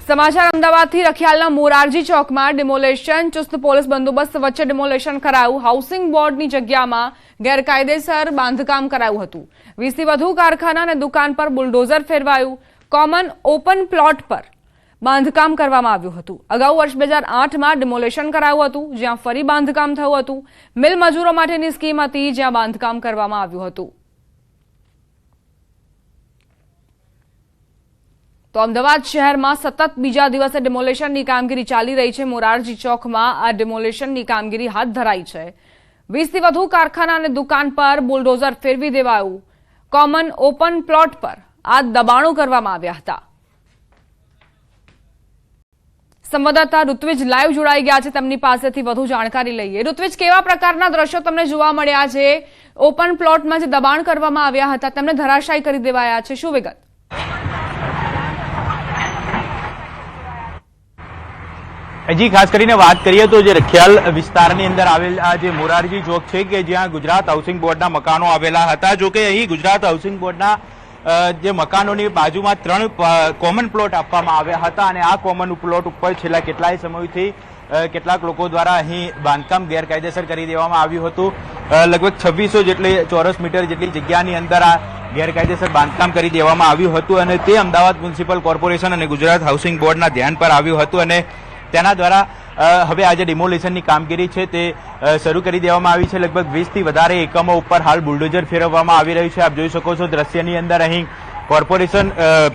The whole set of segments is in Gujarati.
સમાચાર અમદાવાદથી રખિયાલના મોરારજી ચોકમાં ડિમોલેશન ચુસ્ત પોલીસ બંદોબસ્ત વચ્ચે ડિમોલેશન કરાયું। હાઉસિંગ બોર્ડની જગ્યામાં ગેરકાયદેસર બાંધકામ કરાયું હતું। 20થી વધુ કારખાના અને દુકાન પર બુલડોઝર ફેરવાયું। કોમન ઓપન પ્લોટ પર બાંધકામ કરવામાં આવ્યું હતું। અગાઉ વર્ષ 2008માં ડિમોલેશન કરાયું હતું, જ્યાં ફરી બાંધકામ થયું હતું। મિલ મજૂરો માટેની સ્કીમ હતી, જ્યાં બાંધકામ કરવામાં આવ્યું હતું। તો અમદાવાદ શહેરમાં સતત બીજા દિવસે ડિમોલેશનની કામગીરી ચાલી રહી છે। મોરારજી ચોકમાં આ ડિમોલેશનની કામગીરી હાથ ધરાઈ છે। 20થી વધુ કારખાના અને દુકાન પર બુલડોઝર ફેરવી દેવાયું। કોમન ઓપન પ્લોટ પર આ દબાણો કરવામાં આવ્યા હતા। સંવાદદાતા ઋત્વિજ લાઈવ જોડાઈ ગયા છે, તેમની પાસેથી વધુ જાણકારી લઈએ। ઋત્વિજ, કેવા પ્રકારના દ્રશ્યો તમને જોવા મળ્યા છે? ઓપન પ્લોટમાં જે દબાણ કરવામાં આવ્યા હતા તેમને ધરાશાયી કરી દેવાયા છે, શું વિગત? જી, ખાસ કરીને વાત કરીએ તો જે રખિયાલ વિસ્તારની અંદર આવેલ આ જે મોરારજી ચોક છે કે જ્યાં ગુજરાત હાઉસિંગ બોર્ડના મકાનો આવેલા હતા। જો કે અહીં ગુજરાત હાઉસિંગ બોર્ડના જે મકાનોની બાજુમાં 3 કોમન પ્લોટ આપવામાં આવ્યા હતા અને આ કોમન પ્લોટ ઉપર છેલ્લા કેટલાય સમયથી કેટલાક લોકો દ્વારા અહીં બાંધકામ ગેરકાયદેસર કરી દેવામાં આવ્યું હતું। લગભગ 2600 જેટલી ચોરસ મીટર જેટલી જગ્યાની અંદર આ ગેરકાયદેસર બાંધકામ કરી દેવામાં આવ્યું હતું અને તે અમદાવાદ મ્યુનિસિપલ કોર્પોરેશન અને ગુજરાત હાઉસિંગ બોર્ડના ધ્યાન પર આવ્યું હતું અને તેના દ્વારા હવે આજે ડિમોલિશનની કામગીરી છે તે શરૂ કરી દેવામાં આવી છે। લગભગ 20થી વધારે એકમો ઉપર હાલ બુલડોઝર ફેરવવામાં આવી રહ્યું છે। આપ જોઈ શકો છો દ્રશ્યની અંદર અહીં કોર્પોરેશન,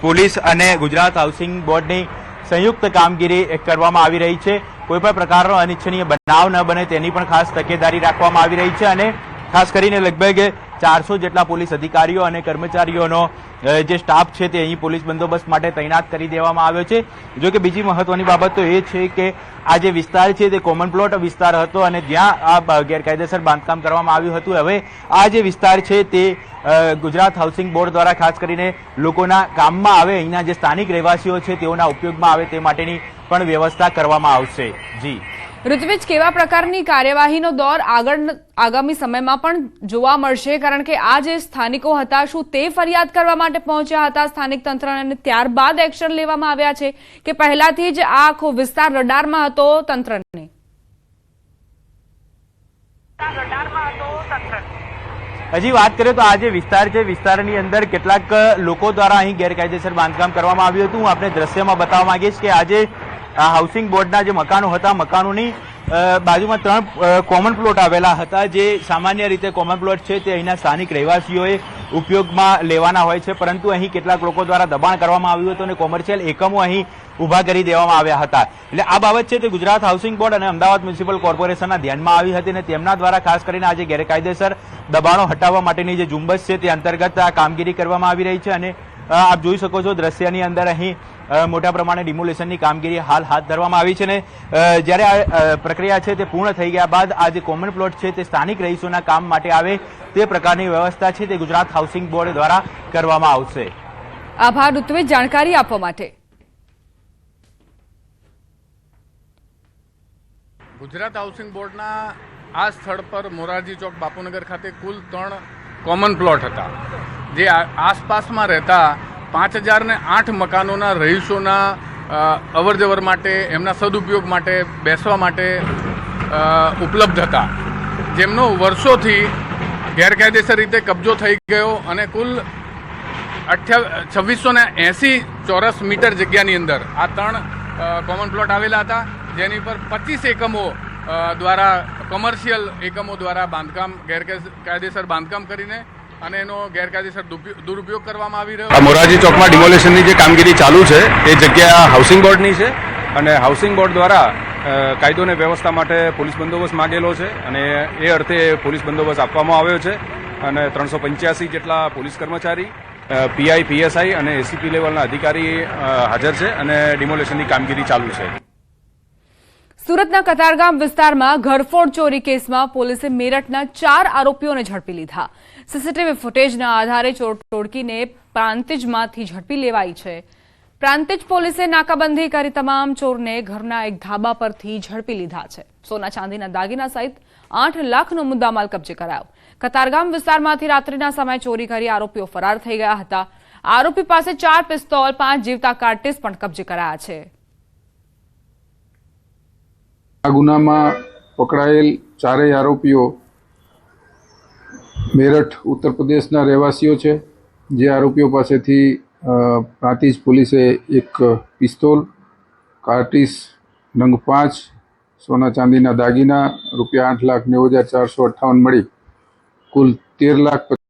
પોલીસ અને ગુજરાત હાઉસિંગ બોર્ડની સંયુક્ત કામગીરી કરવામાં આવી રહી છે। કોઈપણ પ્રકારનો અનિચ્છનીય બનાવ ન બને તેની પણ ખાસ તકેદારી રાખવામાં આવી રહી છે અને ખાસ કરીને લગભગ 400 જેટલા પોલીસ અધિકારીઓ અને કર્મચારીઓનો જે સ્ટાફ છે તે અહીં પોલીસ બંદોબસ્ત માટે તૈનાત કરી દેવામાં આવ્યો છે। જો કે બીજી મહત્વની બાબત તો એ છે કે આ જે વિસ્તાર છે તે કોમન પ્લોટ વિસ્તાર હતો અને જ્યાં આ ગેરકાયદેસર બાંધકામ કરવામાં આવ્યું હતું, હવે આ જે વિસ્તાર છે તે ગુજરાત હાઉસિંગ બોર્ડ દ્વારા ખાસ કરીને લોકોના કામમાં આવે, અહીંના જે સ્થાનિક રહેવાસીઓ છે તેઓના ઉપયોગમાં આવે તે માટેની પણ વ્યવસ્થા કરવામાં આવશે। જી ઋત્વિજ, કેવા પ્રકારની કાર્યવાહીનો દોર આગામી સમયમાં પણ જોવા મળશે? કારણ કે આ જે સ્થાનિકો હતા, શું તે ફરિયાદ કરવા માટે પહોંચ્યા હતા સ્થાનિક તંત્રને અને ત્યારબાદ એક્શન લેવામાં આવ્યા છે કે પહેલાથી જ આ આખો વિસ્તાર રડારમાં હતો તંત્રને? હજી વાત કરીએ તો આ જે વિસ્તાર છે, વિસ્તારની અંદર કેટલાક લોકો દ્વારા અહીં ગેરકાયદેસર બાંધકામ કરવામાં આવ્યું હતું। હું આપણે દ્રશ્યમાં બતાવવા માંગીશ કે આજે હાઉસિંગ બોર્ડના જે મકાનો હતા, મકાનોની બાજુમાં 3 કોમન પ્લોટ આવેલા હતા। જે સામાન્ય રીતે કોમન પ્લોટ છે તે અહીંના સ્થાનિક રહેવાસીઓએ ઉપયોગમાં લેવાના હોય છે, પરંતુ અહીં કેટલાક લોકો દ્વારા દબાણ કરવામાં આવ્યું હતું અને કોમર્શિયલ એકમો અહીં ઉભા કરી દેવામાં આવ્યા હતા। એટલે આ બાબત છે તે ગુજરાત હાઉસિંગ બોર્ડ અને અમદાવાદ મ્યુનિસિપલ કોર્પોરેશનના ધ્યાનમાં આવી હતી અને તેમના દ્વારા ખાસ કરીને આજે ગેરકાયદેસર દબાણો હટાવવા માટેની જે ઝુંબશ છે તે અંતર્ગત આ કામગીરી કરવામાં આવી રહી છે અને આપ જોઈ શકો છો દ્રશ્યની અંદર અહીં મોટા પ્રમાણે ડિમોલેશનની કામગીરી હાલ હાથ ધરવામાં આવી છે અને જ્યારે આ પ્રક્રિયા છે તે પૂર્ણ થઈ ગયા બાદ આ જે કોમન પ્લોટ છે તે સ્થાનિક રહીશોના કામ માટે આવે તે પ્રકારની વ્યવસ્થા છે તે ગુજરાત હાઉસિંગ બોર્ડ દ્વારા કરવામાં આવશે। આભાર ઋત્વિજ, જાણકારી આપવા માટે। ગુજરાત હાઉસિંગ બોર્ડના આ સ્થળ પર મોરારજી ચોક બાપુનગર ખાતે કુલ 3 કોમન પ્લોટ હતા, જે આસપાસમાં રહેતા 5008 મકાનોના રહીશોના અવરજવર માટે, એમના સદુપયોગ માટે, બેસવા માટે ઉપલબ્ધ હતા, જેમનો વર્ષોથી ગેરકાયદેસર રીતે કબજો થઈ ગયો અને કુલ 2680 ચોરસ મીટર જગ્યાની અંદર આ 3 કોમન પ્લોટ આવેલા હતા, જેની પર 25 એકમો દ્વારા, કોમર્શિયલ એકમો દ્વારા ગેરકાયદેસર બાંધકામ કરીને અને એનો ગેરકાયદેસર દુરુપયોગ કરવામાં આવી રહ્યો। મોરારજી ચોકમાં ડિમોલેશનની જે કામગીરી ચાલુ છે એ જગ્યા હાઉસિંગ બોર્ડની છે અને હાઉસિંગ બોર્ડ દ્વારા કાયદો અને વ્યવસ્થા માટે પોલીસ બંદોબસ્ત માંગેલો છે અને એ અર્થે પોલીસ બંદોબસ્ત આપવામાં આવ્યો છે અને 385 જેટલા પોલીસ કર્મચારી, પીઆઈ, પીએસઆઈ અને એસીપી લેવલના અધિકારી હાજર છે અને ડિમોલેશનની કામગીરી ચાલુ છે। સુરતના કતારગામ વિસ્તારમાં ઘરફોડ ચોરી કેસમાં પોલીસે મેરઠના 4 આરોપીઓને ઝડપી લીધા। સીસીટીવી ફૂટેજના આધારે ચોર ટોળકીને પ્રાંતિજમાંથી ઝડપી લેવાઈ છે। પ્રાંતિજ પોલીસે નાકાબંધી કરી તમામ ચોરને ઘરના એક ધાબા પરથી ઝડપી લીધા છે। સોના ચાંદીના દાગીના સહિત 8 લાખનો મુદ્દામાલ કબજે કરાયો। કતારગામ વિસ્તારમાંથી રાત્રિના સમયે ચોરી કરી આરોપીઓ ફરાર થઈ ગયા હતા। આરોપી પાસે 4 પિસ્તોલ, 5 જીવતા કાર્ટિસ પણ કબજે કરાયા છે। આ ગુનામાં પકડાયેલ ચારેય આરોપીઓ મેરઠ ઉત્તર પ્રદેશના રહેવાસીઓ છે. જે આરોપીઓ પાસેથી પ્રાંતિજ પોલીસે એક પિસ્તોલ, કાર્ટીસ નંગ 5, સોના ચાંદીના દાગીના, ₹8,90,458 મળી કુલ 13,50,000